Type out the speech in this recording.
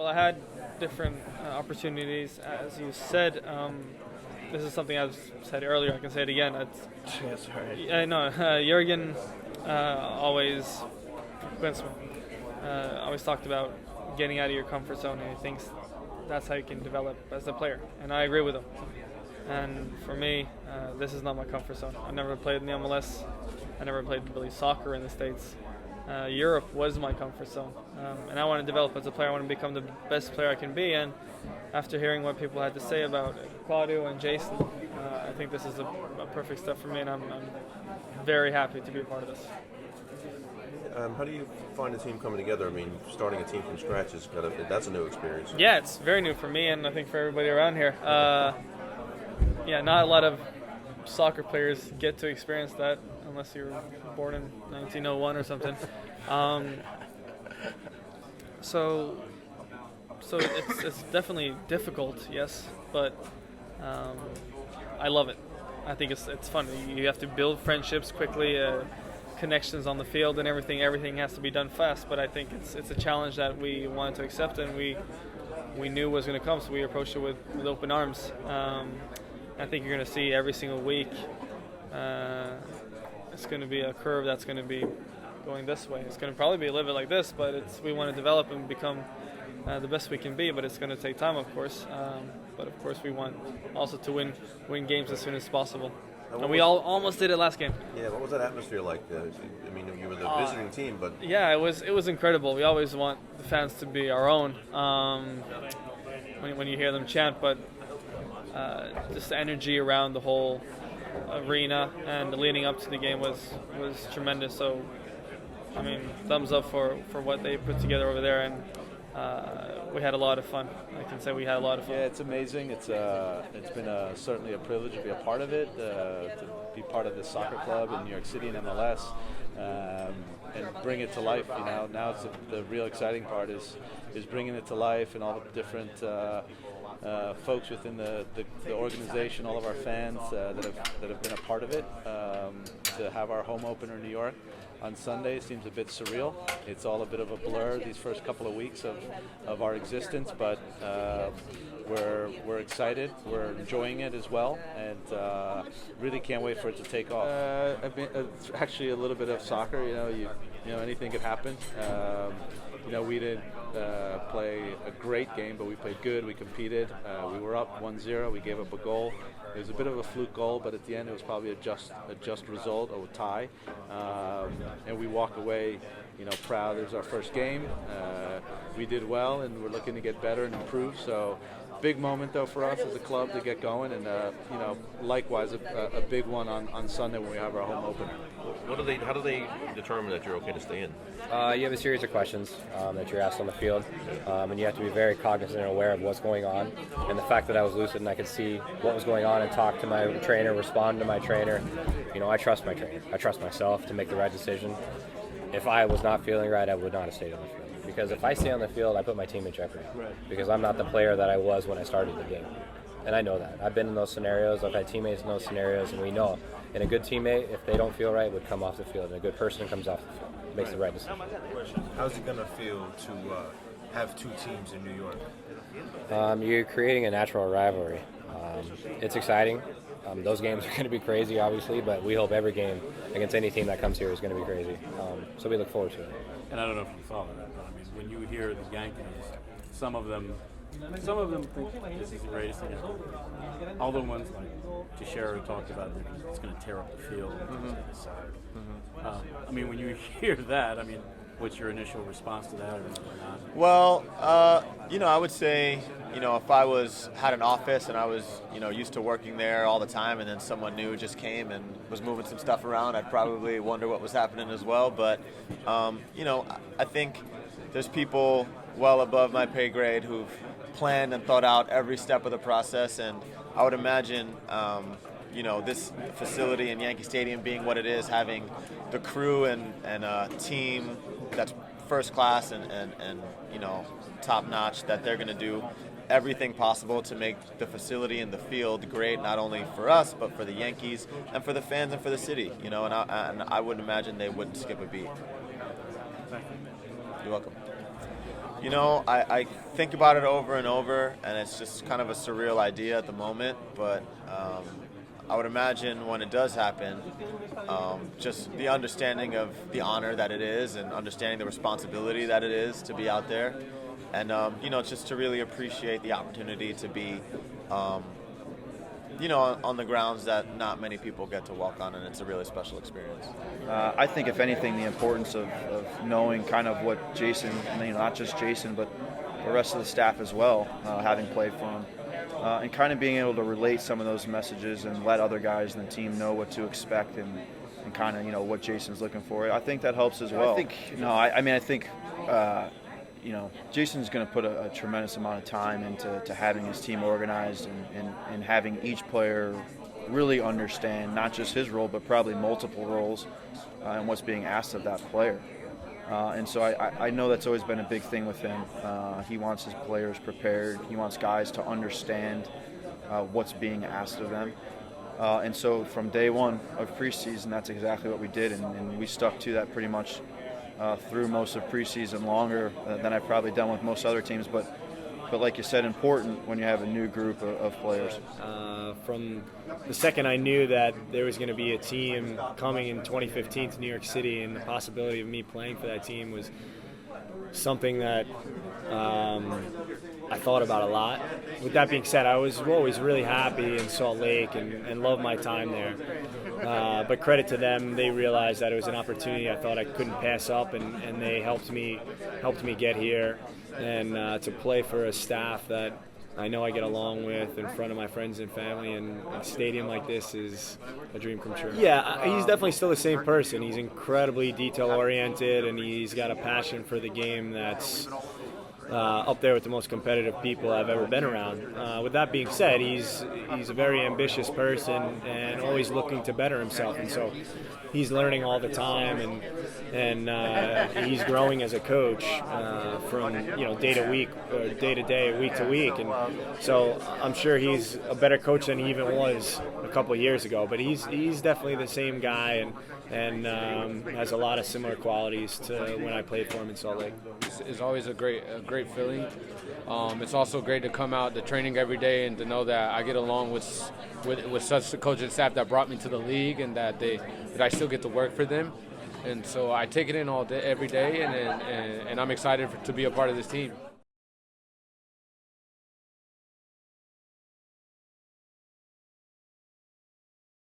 Well, I had different opportunities, as you said. This is something I've said earlier. I can say it again. Sorry. I know. Jurgen always always talked about getting out of your comfort zone, and he thinks that's how you can develop as a player. And I agree with him. And for me, this is not my comfort zone. I never played in the MLS. I never played really soccer in the States. Europe was my comfort zone, and I want to develop as a player. I want to become the best player I can be. And after hearing what people had to say about Claudio and Jason, I think this is a perfect step for me, and I'm very happy to be a part of this. How do you find the team coming together? I mean, starting a team from scratch that's a new experience. Yeah, it's very new for me, and I think for everybody around here. Not a lot of soccer players get to experience that unless you're born in 1901 or something. So it's definitely difficult, yes, but I love it. I think it's fun. You have to build friendships quickly, connections on the field, and everything. Everything has to be done fast. But I think it's a challenge that we wanted to accept, and we knew was going to come, so we approached it with open arms. I think you're going to see every single week. It's going to be a curve that's going to be going this way. It's going to probably be a little bit like this, but we want to develop and become the best we can be. But it's going to take time, of course. But of course, we want also to win games as soon as possible. And we almost did it last game. Yeah, what was that atmosphere like? I mean, you were the visiting team, but yeah, it was incredible. We always want the fans to be our own when you hear them chant, but just the energy around the whole arena and the leading up to the game was tremendous. So, I mean, thumbs up for what they put together over there, and we had a lot of fun. I can say we had a lot of fun. Yeah, it's amazing. It's been certainly a privilege to be a part of it, to be part of this soccer club in New York City and MLS, and bring it to life. You know, now it's the real exciting part is bringing it to life, and all the different folks within the organization, all of our fans that have been a part of it. To have our home opener in New York on Sunday seems a bit surreal. It's all a bit of a blur these first couple of weeks of our existence, but we're excited. We're enjoying it as well, and really can't wait for it to take off. It's actually a little bit of soccer. You know, anything could happen. We didn't play a great game, but we played good. We competed. We were up 1-0. We gave up a goal. It was a bit of a fluke goal, but at the end it was probably a just result, or a tie. And we walk away, proud. It was our first game. We did well, and we're looking to get better and improve. So, big moment though for us as a club to get going, and likewise a big one on Sunday when we have our home opener. How do they determine that you're okay to stay in? You have a series of questions that you're asked on the field, and you have to be very cognizant and aware of what's going on. And the fact that I was lucid and I could see what was going on and talk to my trainer, respond to my trainer, I trust my trainer. I trust myself to make the right decision. If I was not feeling right, I would not have stayed on the field. Because if I stay on the field, I put my team in jeopardy. Right. Because I'm not the player that I was when I started the game. And I know that. I've been in those scenarios. I've had teammates in those scenarios, and we know. And a good teammate, if they don't feel right, would come off the field. And a good person comes off the field, makes the right decision. How's it going to feel to have two teams in New York? You're creating a natural rivalry. It's exciting. Those games are going to be crazy, obviously, but we hope every game against any team that comes here is going to be crazy. So we look forward to it. And I don't know if you follow that, but I mean, when you hear the Yankees, some of them think this is the greatest thing ever. All the ones like Diskerud talked about, it's going to tear up the field. I mean, when you hear that, I mean, what's your initial response to that? Or not? Well, I would say, if I had an office and I was, used to working there all the time, and then someone new just came and was moving some stuff around, I'd probably wonder what was happening as well. But, I think there's people well above my pay grade who've planned and thought out every step of the process, and I would imagine, this facility in Yankee Stadium being what it is, having the crew and a team that's first class and top notch, that they're going to do everything possible to make the facility and the field great, not only for us but for the Yankees and for the fans and for the city. And I would imagine they wouldn't skip a beat. Thank you. You're welcome. You know, I think about it over and over, and it's just kind of a surreal idea at the moment. But I would imagine when it does happen, just the understanding of the honor that it is and understanding the responsibility that it is to be out there. And, you know, just to really appreciate the opportunity to be, you know, on the grounds that not many people get to walk on, and it's a really special experience. I think, if anything, the importance of knowing kind of what Jason, you know, not just Jason, but the rest of the staff as well, having played for him, and kind of being able to relate some of those messages and let other guys in the team know what to expect and kind of, you know, what Jason's looking for. I think that helps as well. I think, you know, Jason's going to put a tremendous amount of time into having his team organized and having each player really understand not just his role, but probably multiple roles and what's being asked of that player. And so I know that's always been a big thing with him. He wants his players prepared. He wants guys to understand what's being asked of them. And so from day one of preseason, that's exactly what we did, and we stuck to that pretty much through most of preseason, longer than I've probably done with most other teams. But like you said, important when you have a new group of players. From the second I knew that there was going to be a team coming in 2015 to New York City, and the possibility of me playing for that team was something that I thought about a lot. With that being said, I was always really happy in Salt Lake and loved my time there. But credit to them, they realized that it was an opportunity I thought I couldn't pass up, and they helped me get here and to play for a staff that I know I get along with in front of my friends and family, and a stadium like this is a dream come true. Yeah, he's definitely still the same person. He's incredibly detail-oriented, and he's got a passion for the game that's up there with the most competitive people I've ever been around. With that being said, he's a very ambitious person and always looking to better himself, and so he's learning all the time, and he's growing as a coach from day to week, or day to day, week to week, and so I'm sure he's a better coach than he even was a couple of years ago. But he's definitely the same guy, and has a lot of similar qualities to when I played for him in Salt Lake. It's always a great feeling. It's also great to come out to training every day and to know that I get along with such a coaching staff that brought me to the league, and that I still get to work for them. And so I take it in all day, every day, and I'm excited to be a part of this team.